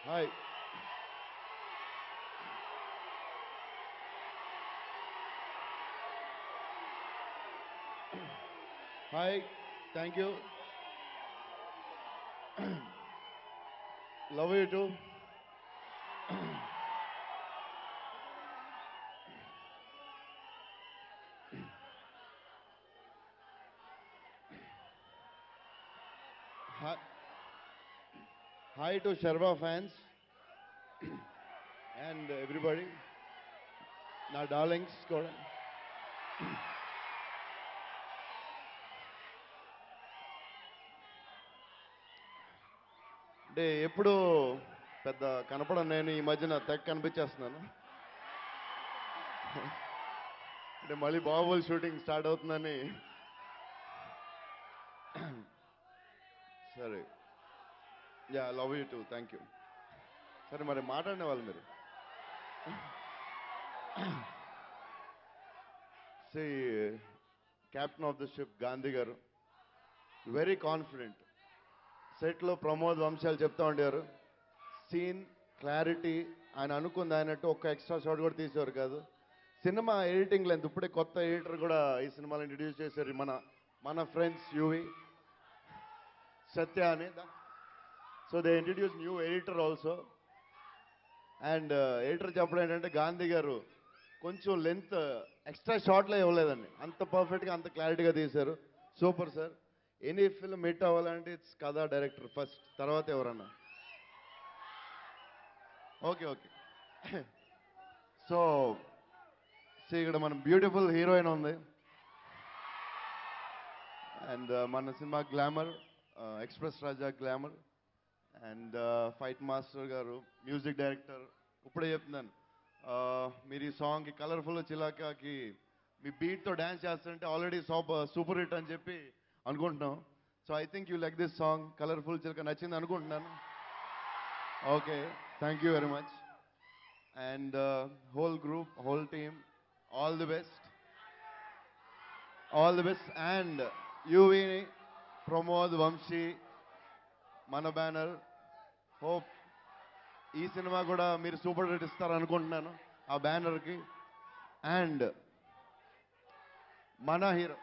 Hi. Hi. Thank you. Love you two. Hi to Sharva fans and everybody. నా darlings కూడా. అంటే ఎప్పుడు పెద్ద కనపడను, నేను ఈ మధ్యన తెగ కనిపించేస్తున్నాను. అంటే మళ్ళీ బాహుబలి షూటింగ్ స్టార్ట్ అవుతుందని. సరే, ya, love you too, thank you. సరే, మరి మాట్లాడిన వాళ్ళు మీరు సి captain of the ship Gandhi garu very confident. సెట్లో ప్రమోద్ వంశాలు చెప్తా ఉండేవారు, సీన్ క్లారిటీ ఆయన అనుకుంది ఆయనట్టు ఒక్క ఎక్స్ట్రా షాట్ కూడా తీసేవారు కాదు. సినిమా ఎడిటింగ్ లెంత్ ఇప్పుడే కొత్త ఎడిటర్ కూడా ఈ సినిమాలో ఇంట్రడ్యూస్ చేశారు, మన ఫ్రెండ్స్ యూవి సత్య అని. So they introduce new editor also. And editor చెప్పడం ఏంటంటే గాంధీ గారు కొంచెం లెంత్ ఎక్స్ట్రా షార్ట్లో ఇవ్వలేదండి, అంత పర్ఫెక్ట్గా అంత క్లారిటీగా తీశారు. Super sir. Any film hit అవ్వాలంటే ఇట్స్ కథా డైరెక్టర్ ఫస్ట్, తర్వాత ఎవరన్నా. Okay okay. సో ఇక్కడ మన బ్యూటిఫుల్ హీరోయిన్ ఉంది. అండ్ మన cinema glamour, express Raja glamour. And fight master గారు మ్యూజిక్ డైరెక్టర్. ఇప్పుడే చెప్తున్నాను, మీరు ఈ సాంగ్కి కలర్ఫుల్ చిలాకాకి మీ బీట్తో డ్యాన్స్ చేస్తుంటే ఆల్రెడీ సూపర్ హిట్ అని చెప్పి అనుకుంటున్నాం. So I think you like this song colourful చిలక నచ్చింది అనుకుంటున్నాను. Okay, thank you very much. And whole group, whole team, all the best, all the best. And Yuvi, Pramod, Vamshi, మన బ్యానర్. హోప్ ఈ cinema కూడా మీరు సూపర్ హిట్ ఇస్తారు అనుకుంటున్నాను ఆ బ్యానర్కి. అండ్ మన హీరో,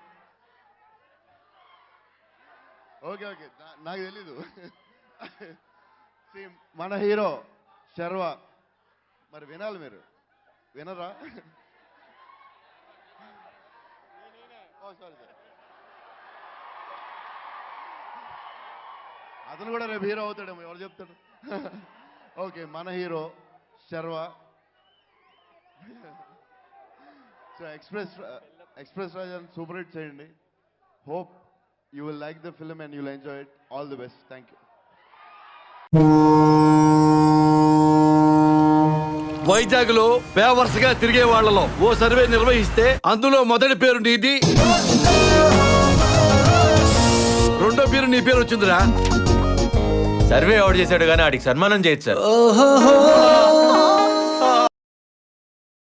ఓకే ఓకే, నాకు తెలీదు. మన హీరో శర్వ, మరి వినాలి, మీరు వినరా? ఓ సారీ సార్, అతను కూడా రేపు హీరో అవుతాడేమో, ఎవరు చెప్తాడు. ఓకే, మన హీరో శర్వ. సో ఎక్స్ప్రెస్ రాజాని సూపర్ హిట్ చేయండి. Hope you will like the film and you will enjoy it. All the best, thank you. Vizag లో బేవర్స్గా తిరిగే వాళ్లలో ఓ సర్వే నిర్వహిస్తే అందులో మొదటి పేరు నీది, రెండో పేరు నీ పేరు వచ్చిందిరా. సర్వే ఎవడు చేశాడు కానీ వాడికి సన్మానం చేయొచ్చు సార్.